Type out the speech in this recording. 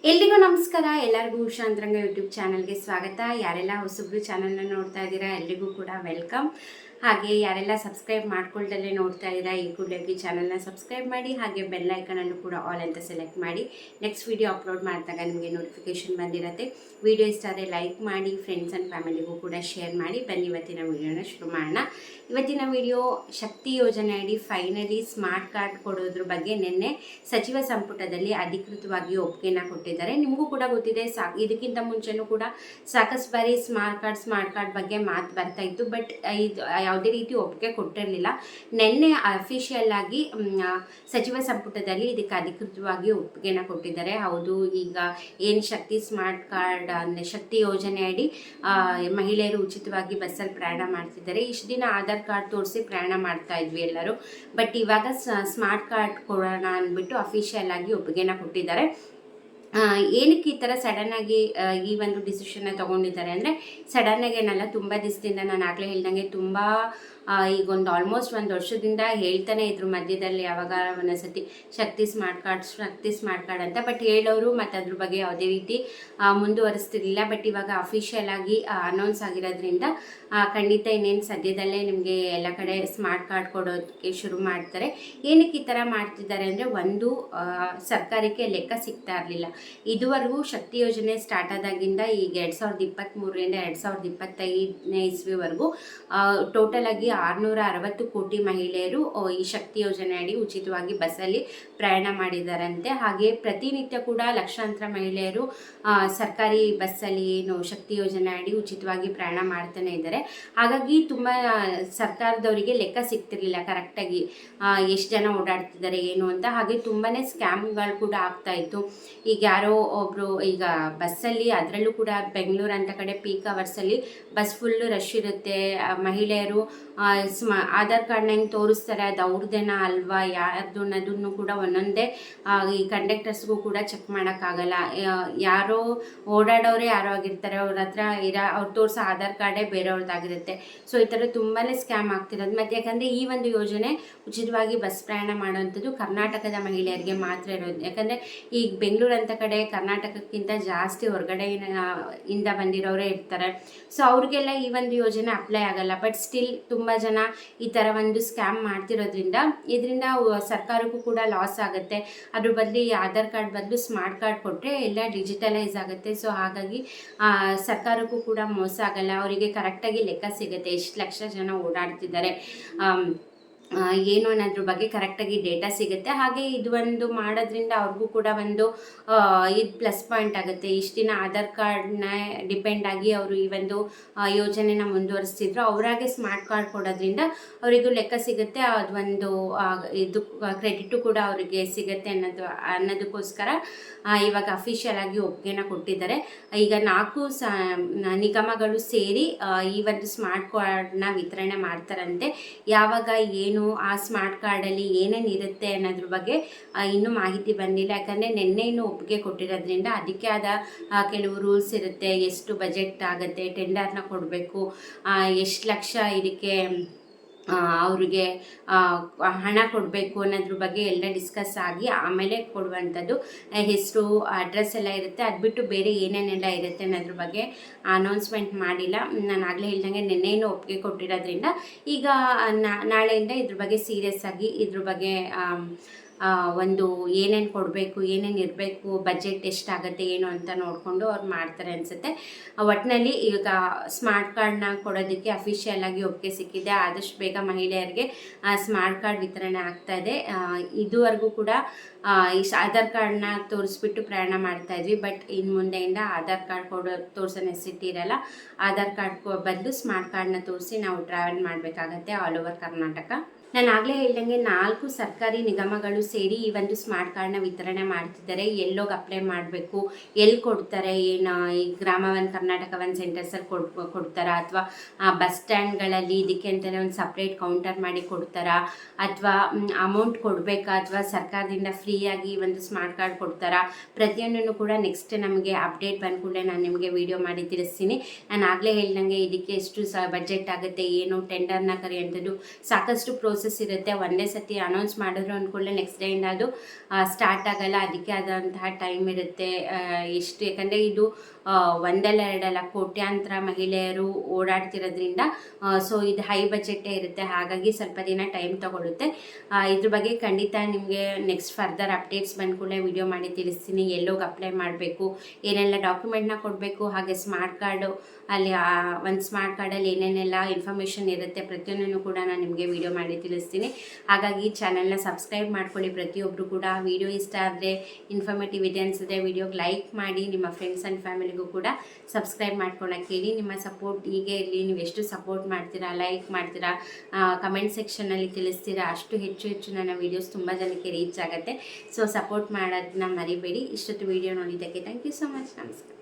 ಎಲ್ರಿಗೂ ನಮಸ್ಕಾರ. ಎಲ್ಲರಿಗೂ ಉಷಾ ಅಂತರಂಗ ಯೂಟ್ಯೂಬ್ ಚಾನಲ್ಗೆ ಸ್ವಾಗತ. ಯಾರೆಲ್ಲ ಹೊಸಬ್ರು ಚಾನಲ್ನ ನೋಡ್ತಾ ಇದ್ದೀರಾ ಎಲ್ರಿಗೂ ಕೂಡ ವೆಲ್ಕಮ್. ಹಾಗೆ ಯಾರೆಲ್ಲ ಸಬ್ಸ್ಕ್ರೈಬ್ ಮಾಡ್ಕೊಳ್ದಲ್ಲೇ ನೋಡ್ತಾ ಇದ್ದೀರಾ ಈ ಕೂಡಲೇ ಚಾನಲ್ನ ಸಬ್ಸ್ಕ್ರೈಬ್ ಮಾಡಿ, ಹಾಗೆ ಬೆಲ್ ಐಕನನ್ನು ಕೂಡ ಆಲ್ ಅಂತ ಸೆಲೆಕ್ಟ್ ಮಾಡಿ. ನೆಕ್ಸ್ಟ್ ವಿಡಿಯೋ ಅಪ್ಲೋಡ್ ಮಾಡಿದಾಗ ನಿಮಗೆ ನೋಟಿಫಿಕೇಶನ್ ಬಂದಿರುತ್ತೆ. ವಿಡಿಯೋ ಇಷ್ಟ ಆದರೆ ಲೈಕ್ ಮಾಡಿ, ಫ್ರೆಂಡ್ಸ್ ಆ್ಯಂಡ್ ಫ್ಯಾಮಿಲಿಗೂ ಕೂಡ ಶೇರ್ ಮಾಡಿ. ಬನ್ನಿ ಇವತ್ತಿನ ವಿಡಿಯೋನ ಶುರು ಮಾಡೋಣ. ಇವತ್ತಿನ ವಿಡಿಯೋ ಶಕ್ತಿ ಯೋಜನೆ ಅಡಿ ಫೈನಲಿ ಸ್ಮಾರ್ಟ್ ಕಾರ್ಡ್ ಕೊಡೋದ್ರ ಬಗ್ಗೆ ನಿನ್ನೆ ಸಚಿವ ಸಂಪುಟದಲ್ಲಿ ಅಧಿಕೃತವಾಗಿ ಒಪ್ಪಿಗೆನ ಕೊಟ್ಟಿದ್ದಾರೆ. ನಿಮಗೂ ಕೂಡ ಗೊತ್ತಿದೆ, ಇದಕ್ಕಿಂತ ಮುಂಚೆನೂ ಕೂಡ ಸಾಕಷ್ಟು ಬಾರಿ ಸ್ಮಾರ್ಟ್ ಕಾರ್ಡ್ ಬಗ್ಗೆ ಮಾತು ಬರ್ತಾ ಇತ್ತು. ಬಟ್ ಇದು ಯಾವುದೇ ರೀತಿ ಒಪ್ಪಿಗೆ ಕೊಟ್ಟಿರಲಿಲ್ಲ. ನಿನ್ನೆ ಅಫಿಷಿಯಲ್ ಆಗಿ ಸಚಿವ ಸಂಪುಟದಲ್ಲಿ ಇದಕ್ಕೆ ಅಧಿಕೃತವಾಗಿ ಒಪ್ಪಿಗೆನ ಕೊಟ್ಟಿದ್ದಾರೆ. ಹೌದು, ಈಗ ಏನು ಶಕ್ತಿ ಸ್ಮಾರ್ಟ್ ಕಾರ್ಡ್ ಅಂದರೆ ಶಕ್ತಿ ಯೋಜನೆ ಅಡಿ ಮಹಿಳೆಯರು ಉಚಿತವಾಗಿ ಬಸ್ಸಲ್ಲಿ ಪ್ರಯಾಣ ಮಾಡ್ತಿದ್ದಾರೆ. ಇಷ್ಟು ದಿನ ಆಧಾರ್ ಕಾರ್ಡ್ ತೋರಿಸಿ ಪ್ರಯಾಣ ಮಾಡ್ತಾ ಇದ್ವಿ ಎಲ್ಲರೂ. ಬಟ್ ಇವಾಗ ಸ್ಮಾರ್ಟ್ ಕಾರ್ಡ್ ಕೊಡೋಣ ಅಂದ್ಬಿಟ್ಟು ಅಫಿಷಿಯಲ್ ಆಗಿ ಒಪ್ಪಿಗೆನ ಕೊಟ್ಟಿದ್ದಾರೆ. ಏನಕ್ಕೆ ಈ ಥರ ಸಡನ್ನಾಗಿ ಈ ಒಂದು ಡಿಸಿಷನ್ನ ತೊಗೊಂಡಿದ್ದಾರೆ ಅಂದರೆ, ಸಡನ್ನಾಗಿ ಏನಲ್ಲ, ತುಂಬ ದಿವಸದಿಂದ ನಾನು ಆಗಲೇ ಹೇಳ್ದಂಗೆ ತುಂಬ ಈಗ ಆಲ್ಮೋಸ್ಟ್ ಒಂದು ವರ್ಷದಿಂದ ಹೇಳ್ತಾನೆ ಇದ್ರು ಮಧ್ಯದಲ್ಲಿ ಯಾವಾಗ ಒಂದೊಂದ್ಸತಿ ಶಕ್ತಿ ಸ್ಮಾರ್ಟ್ ಕಾರ್ಡ್ ಅಂತ. ಬಟ್ ಹೇಳೋರು ಮತ್ತು ಅದ್ರ ಬಗ್ಗೆ ಯಾವುದೇ ರೀತಿ ಮುಂದುವರಿಸ್ತಿರ್ಲಿಲ್ಲ. ಬಟ್ ಇವಾಗ ಅಫಿಷಿಯಲ್ ಆಗಿ ಅನೌನ್ಸ್ ಆಗಿರೋದ್ರಿಂದ ಖಂಡಿತ ಇನ್ನೇನು ಸದ್ಯದಲ್ಲೇ ನಿಮಗೆ ಎಲ್ಲ ಕಡೆ ಸ್ಮಾರ್ಟ್ ಕಾರ್ಡ್ ಕೊಡೋದಕ್ಕೆ ಶುರು ಮಾಡ್ತಾರೆ. ಏನಕ್ಕೆ ಈ ಥರ ಮಾಡ್ತಿದ್ದಾರೆ ಅಂದರೆ, ಒಂದು ಸರ್ಕಾರಕ್ಕೆ ಲೆಕ್ಕ ಸಿಗ್ತಾ ಇರಲಿಲ್ಲ. ಇದುವರೆಗೂ ಶಕ್ತಿ ಯೋಜನೆ ಸ್ಟಾರ್ಟ್ ಆದಾಗಿಂದ ಈಗ 2023ರಿಂದ 2025ನೇ ಇಸ್ವಿವರೆಗೂ ಟೋಟಲ್ ಆಗಿ 660 ಕೋಟಿ ಮಹಿಳೆಯರು ಈ ಶಕ್ತಿ ಯೋಜನೆ ಅಡಿ ಉಚಿತವಾಗಿ ಬಸ್ಸಲ್ಲಿ ಪ್ರಯಾಣ ಮಾಡಿದಾರಂತೆ. ಹಾಗೆ ಪ್ರತಿನಿತ್ಯ ಕೂಡ ಲಕ್ಷಾಂತರ ಮಹಿಳೆಯರು ಸರ್ಕಾರಿ ಬಸ್ಸಲ್ಲಿ ಏನು ಶಕ್ತಿ ಯೋಜನೆ ಅಡಿ ಉಚಿತವಾಗಿ ಪ್ರಯಾಣ ಮಾಡ್ತಾನೆ ಇದ್ದಾರೆ. ಹಾಗಾಗಿ ತುಂಬ ಸರ್ಕಾರದವರಿಗೆ ಲೆಕ್ಕ ಸಿಗ್ತಿರ್ಲಿಲ್ಲ ಕರೆಕ್ಟಾಗಿ ಎಷ್ಟು ಜನ ಓಡಾಡ್ತಿದ್ದಾರೆ ಏನು ಅಂತ. ಹಾಗೆ ತುಂಬಾ ಸ್ಕ್ಯಾಮ್ಗಳು ಕೂಡ ಆಗ್ತಾ ಇತ್ತು. ಈಗ ಯಾರೋ ಒಬ್ಬರು ಈಗ ಬಸ್ಸಲ್ಲಿ, ಅದರಲ್ಲೂ ಕೂಡ ಬೆಂಗಳೂರು ಅಂತ ಕಡೆ ಪೀಕ್ ಅವರ್ಸಲ್ಲಿ ಬಸ್ ಫುಲ್ಲು ರಶ್ ಇರುತ್ತೆ. ಮಹಿಳೆಯರು ಆಧಾರ್ ಕಾರ್ಡ್ನ ಹೆಂಗೆ ತೋರಿಸ್ತಾರೆ, ಅದು ಅವ್ರದ್ದೇನ ಅಲ್ವಾ ಯಾರ್ದು ಅನ್ನೋದನ್ನು ಕೂಡ ಒಂದೊಂದೇ ಈ ಕಂಡಕ್ಟರ್ಸ್ಗೂ ಕೂಡ ಚೆಕ್ ಮಾಡೋಕ್ಕಾಗಲ್ಲ. ಯಾರೋ ಓಡಾಡೋರೇ ಯಾರೋ ಆಗಿರ್ತಾರೆ, ಅವ್ರ ಹತ್ರ ಅವ್ರು ತೋರಿಸೋ ಆಧಾರ್ ಕಾರ್ಡೇ ಬೇರೆಯವ್ರದ್ದಾಗಿರುತ್ತೆ. ಸೊ ಈ ಥರ ತುಂಬಾ ಸ್ಕ್ಯಾಮ್ ಆಗ್ತಿರೋದು. ಮತ್ತು ಯಾಕಂದರೆ ಈ ಒಂದು ಯೋಜನೆ ಉಚಿತವಾಗಿ ಬಸ್ ಪ್ರಯಾಣ ಮಾಡುವಂಥದ್ದು ಕರ್ನಾಟಕದ ಮಹಿಳೆಯರಿಗೆ ಮಾತ್ರ ಇರೋದು. ಯಾಕಂದರೆ ಈಗ ಬೆಂಗಳೂರು ಅಂತ ಕಡೆ ಕರ್ನಾಟಕಕ್ಕಿಂತ ಜಾಸ್ತಿ ಹೊರಗಡೆಯಿಂದ ಬಂದಿರೋರೇ ಇರ್ತಾರೆ. ಸೊ ಅವ್ರಿಗೆಲ್ಲ ಈ ಒಂದು ಯೋಜನೆ ಅಪ್ಲೈ ಆಗಲ್ಲ. ಬಟ್ ಸ್ಟಿಲ್ ತುಂಬ ಜನ ಈ ಥರ ಒಂದು ಸ್ಕ್ಯಾಮ್ ಮಾಡ್ತಿರೋದ್ರಿಂದ ಇದರಿಂದ ಸರ್ಕಾರಕ್ಕೂ ಕೂಡ ಲಾಸ್ ಆಗುತ್ತೆ. ಅದ್ರ ಬದಲು ಈ ಆಧಾರ್ ಕಾರ್ಡ್ ಬದಲು ಸ್ಮಾರ್ಟ್ ಕಾರ್ಡ್ ಕೊಟ್ಟರೆ ಎಲ್ಲ ಡಿಜಿಟಲೈಸ್ ಆಗುತ್ತೆ. ಸೊ ಹಾಗಾಗಿ ಸರ್ಕಾರಕ್ಕೂ ಕೂಡ ಮೋಸ ಆಗಲ್ಲ. ಅವರಿಗೆ ಕರೆಕ್ಟಾಗಿ ಲೆಕ್ಕ ಸಿಗುತ್ತೆ ಎಷ್ಟು ಲಕ್ಷ ಜನ ಓಡಾಡ್ತಿದ್ದಾರೆ ಏನು ಅನ್ನೋದ್ರ ಬಗ್ಗೆ ಕರೆಕ್ಟಾಗಿ ಡೇಟಾ ಸಿಗುತ್ತೆ. ಹಾಗೆ ಇದು ಒಂದು ಮಾಡೋದ್ರಿಂದ ಅವ್ರಿಗೂ ಕೂಡ ಒಂದು ಇದು ಪ್ಲಸ್ ಪಾಯಿಂಟ್ ಆಗುತ್ತೆ. ಇಷ್ಟು ದಿನ ಆಧಾರ್ ಕಾರ್ಡ್ನ ಡಿಪೆಂಡ್ ಆಗಿ ಅವರು ಈ ಒಂದು ಯೋಜನೆನ ಮುಂದುವರಿಸ್ತಿದ್ರು. ಅವರಾಗೆ ಸ್ಮಾರ್ಟ್ ಕಾರ್ಡ್ ಕೊಡೋದ್ರಿಂದ ಅವರಿಗೂ ಲೆಕ್ಕ ಸಿಗುತ್ತೆ. ಅದೊಂದು ಇದು ಕ್ರೆಡಿಟು ಕೂಡ ಅವರಿಗೆ ಸಿಗುತ್ತೆ ಅನ್ನೋದಕ್ಕೋಸ್ಕರ ಇವಾಗ ಅಫಿಷಿಯಲ್ ಆಗಿ ಒಪ್ಪಿಗೆನ ಕೊಟ್ಟಿದ್ದಾರೆ. ಈಗ 4 ನಿಗಮಗಳು ಸೇರಿ ಈ ಒಂದು ಸ್ಮಾರ್ಟ್ ಕಾರ್ಡ್ನ ವಿತರಣೆ ಮಾಡ್ತಾರಂತೆ. ಯಾವಾಗ ಏನು ಆ ಸ್ಮಾರ್ಟ್ ಕಾರ್ಡಲ್ಲಿ ಏನೇನು ಇರುತ್ತೆ ಅನ್ನೋದ್ರ ಬಗ್ಗೆ ಇನ್ನೂ ಮಾಹಿತಿ ಬಂದಿಲ್ಲ. ಯಾಕಂದರೆ ನಿನ್ನೆ ಇನ್ನೂ ಒಪ್ಪಿಗೆ ಕೊಟ್ಟಿರೋದ್ರಿಂದ ಅದಕ್ಕೆ ಆದ ಕೆಲವು ರೂಲ್ಸ್ ಇರುತ್ತೆ. ಎಷ್ಟು ಬಜೆಟ್ ಆಗುತ್ತೆ, ಟೆಂಡರ್ನ ಕೊಡಬೇಕು, ಎಷ್ಟು ಲಕ್ಷ ಇದಕ್ಕೆ ಅವ್ರಿಗೆ ಹಣ ಕೊಡಬೇಕು ಅನ್ನೋದ್ರ ಬಗ್ಗೆ ಎಲ್ಲ ಡಿಸ್ಕಸ್ ಆಗಿ ಆಮೇಲೆ ಕೊಡುವಂಥದ್ದು. ಹೆಸರು, ಅಡ್ರೆಸ್ ಎಲ್ಲ ಇರುತ್ತೆ. ಅದು ಬಿಟ್ಟು ಬೇರೆ ಏನೇನೆಲ್ಲ ಇರುತ್ತೆ ಅನ್ನೋದ್ರ ಬಗ್ಗೆ ಅನೌನ್ಸ್ಮೆಂಟ್ ಮಾಡಿಲ್ಲ. ನಾನು ಆಗಲೇ ಹೇಳ್ದಂಗೆ ನಿನ್ನೆನೂ ಒಪ್ಪಿಗೆ ಕೊಟ್ಟಿರೋದ್ರಿಂದ ಈಗ ನಾಳೆಯಿಂದ ಇದ್ರ ಬಗ್ಗೆ ಸೀರಿಯಸ್ ಆಗಿ ಇದ್ರ ಬಗ್ಗೆ ಒಂದು ಏನೇನು ಕೊಡಬೇಕು, ಏನೇನು ಇರಬೇಕು, ಬಜೆಟ್ ಎಷ್ಟಾಗುತ್ತೆ ಏನು ಅಂತ ನೋಡಿಕೊಂಡು ಅವ್ರು ಮಾಡ್ತಾರೆ ಅನಿಸುತ್ತೆ. ಒಟ್ಟಿನಲ್ಲಿ ಈಗ ಸ್ಮಾರ್ಟ್ ಕಾರ್ಡ್ನ ಕೊಡೋದಕ್ಕೆ ಅಫಿಷಿಯಲ್ ಆಗಿ ಒಪ್ಪಿಗೆ ಸಿಕ್ಕಿದೆ. ಆದಷ್ಟು ಬೇಗ ಮಹಿಳೆಯರಿಗೆ ಸ್ಮಾರ್ಟ್ ಕಾರ್ಡ್ ವಿತರಣೆ ಆಗ್ತಾ ಇದೆ. ಇದುವರೆಗೂ ಕೂಡ ಆಧಾರ್ ಕಾರ್ಡ್ನ ತೋರಿಸ್ಬಿಟ್ಟು ಪ್ರಯಾಣ ಮಾಡ್ತಾಯಿದ್ವಿ. ಬಟ್ ಇನ್ನು ಮುಂದೆಯಿಂದ ಆಧಾರ್ ಕಾರ್ಡ್ ತೋರಿಸೋ ನೆಸಿಟಿ ಇರಲ್ಲ. ಆಧಾರ್ ಕಾರ್ಡ್ ಬದಲು ಸ್ಮಾರ್ಟ್ ಕಾರ್ಡ್ನ ತೋರಿಸಿ ನಾವು ಟ್ರಾವೆಲ್ ಮಾಡಬೇಕಾಗತ್ತೆ ಆಲ್ ಓವರ್ ಕರ್ನಾಟಕ. ನಾನು ಆಗಲೇ ಹೇಳ್ದಂಗೆ 4 ಸರ್ಕಾರಿ ನಿಗಮಗಳು ಸೇರಿ ಈ ಒಂದು ಸ್ಮಾರ್ಟ್ ಕಾರ್ಡ್ನ ವಿತರಣೆ ಮಾಡ್ತಿದ್ದಾರೆ. ಎಲ್ಲೋಗಿ ಅಪ್ಲೈ ಮಾಡಬೇಕು, ಎಲ್ಲಿ ಕೊಡ್ತಾರೆ, ಏನು ಈ ಗ್ರಾಮ ಒಂದು ಕರ್ನಾಟಕ ಒಂದು ಸೆಂಟರ್ಸಲ್ಲಿ ಕೊಡ್ತಾರಾ, ಅಥವಾ ಬಸ್ ಸ್ಟ್ಯಾಂಡ್ಗಳಲ್ಲಿ ಇದಕ್ಕೆ ಅಂತಲೇ ಒಂದು ಸಪ್ರೇಟ್ ಕೌಂಟರ್ ಮಾಡಿ ಕೊಡ್ತಾರಾ, ಅಥವಾ ಅಮೌಂಟ್ ಕೊಡಬೇಕಾ, ಅಥವಾ ಸರ್ಕಾರದಿಂದ ಫ್ರೀಯಾಗಿ ಒಂದು ಸ್ಮಾರ್ಟ್ ಕಾರ್ಡ್ ಕೊಡ್ತಾರಾ, ಪ್ರತಿಯೊಂದನ್ನು ಕೂಡ ನೆಕ್ಸ್ಟ್ ನಮಗೆ ಅಪ್ಡೇಟ್ ಬಂದ ಕೂಡಲೇ ನಾನು ನಿಮಗೆ ವಿಡಿಯೋ ಮಾಡಿ ತಿಳಿಸ್ತೀನಿ. ನಾನು ಆಗಲೇ ಹೇಳ್ದಂಗೆ ಇದಕ್ಕೆ ಎಷ್ಟು ಬಜೆಟ್ ಆಗುತ್ತೆ, ಏನು ಟೆಂಡರ್ನ ಕರೆಯುವಂಥದ್ದು, ಸಾಕಷ್ಟು ಪ್ರೋಸೆಸ್ ಇರುತ್ತೆ. ಒಂದೇ ಸತಿ ಅನೌನ್ಸ್ ಮಾಡಿದ್ರು ಅಂದ್ಕೊಳ್ಳೆ ನೆಕ್ಸ್ಟ್ ಡೇಯಿಂದ ಅದು ಸ್ಟಾರ್ಟ್ ಆಗಲ್ಲ. ಅದಕ್ಕೆ ಆದಂತಹ ಟೈಮ್ ಇರುತ್ತೆ. ಎಷ್ಟು ಯಾಕಂದರೆ ಇದು ಒಂದಲ್ಲ ಎರಡಲ್ಲ ಕೋಟ್ಯಾಂತರ ಮಹಿಳೆಯರು ಓಡಾಡ್ತಿರೋದ್ರಿಂದ ಸೊ ಇದು ಹೈ ಬಜೆಟ್ಟೇ ಇರುತ್ತೆ. ಹಾಗಾಗಿ ಸ್ವಲ್ಪ ದಿನ ಟೈಮ್ ತಗೊಳುತ್ತೆ. ಇದ್ರ ಬಗ್ಗೆ ಖಂಡಿತ ನಿಮಗೆ ನೆಕ್ಸ್ಟ್ ಫರ್ದರ್ ಅಪ್ಡೇಟ್ಸ್ ಬಂದ ಕೂಡಲೇ ವಿಡಿಯೋ ಮಾಡಿ ತಿಳಿಸ್ತೀನಿ. ಎಲ್ಲೋಗಿ ಅಪ್ಲೈ ಮಾಡಬೇಕು, ಏನೆಲ್ಲ ಡಾಕ್ಯುಮೆಂಟ್ನ ಕೊಡಬೇಕು, ಹಾಗೆ ಸ್ಮಾರ್ಟ್ ಕಾರ್ಡು ಅಲ್ಲಿ ಒಂದು ಸ್ಮಾರ್ಟ್ ಕಾರ್ಡಲ್ಲಿ ಏನೇನೆಲ್ಲ ಇನ್ಫಾರ್ಮೇಷನ್ ಇರುತ್ತೆ ಪ್ರತಿಯೊಂದನ್ನು ಕೂಡ ನಾನು ನಿಮಗೆ ವಿಡಿಯೋ ಮಾಡಿ ತಿಳಿಸ್ತೀನಿ. ಹಾಗಾಗಿ ಚಾನಲ್ನ ಸಬ್ಸ್ಕ್ರೈಬ್ ಮಾಡ್ಕೊಳ್ಳಿ ಪ್ರತಿಯೊಬ್ಬರು ಕೂಡ. ವಿಡಿಯೋ ಇಷ್ಟ ಆದರೆ ಇನ್ಫಾರ್ಮೇಟಿವ್ ಇದೆ ಅನಿಸಿದೆ ವಿಡಿಯೋಗೆ ಲೈಕ್ ಮಾಡಿ, ನಿಮ್ಮ ಫ್ರೆಂಡ್ಸ್ ಆ್ಯಂಡ್ ಫ್ಯಾಮಿಲಿಗೂ ಕೂಡ ಸಬ್ಸ್ಕ್ರೈಬ್ ಮಾಡ್ಕೊಳಕ್ಕೆ ಹೇಳಿ. ನಿಮ್ಮ ಸಪೋರ್ಟ್ ಹೀಗೆ ಇರಲಿ. ನೀವು ಎಷ್ಟು ಸಪೋರ್ಟ್ ಮಾಡ್ತೀರಾ, ಲೈಕ್ ಮಾಡ್ತೀರಾ, ಕಮೆಂಟ್ ಸೆಕ್ಷನಲ್ಲಿ ತಿಳಿಸ್ತೀರಾ, ಅಷ್ಟು ಹೆಚ್ಚು ನನ್ನ ವೀಡಿಯೋಸ್ ತುಂಬ ಜನಕ್ಕೆ ರೀಚ್ ಆಗುತ್ತೆ. ಸೊ ಸಪೋರ್ಟ್ ಮಾಡೋದನ್ನ ಮರಿಬೇಡಿ. ಇಷ್ಟೊತ್ತು ವಿಡಿಯೋ ನೋಡಿದ್ದಕ್ಕೆ ಥ್ಯಾಂಕ್ ಯು ಸೊ ಮಚ್. ನಮಸ್ಕಾರ.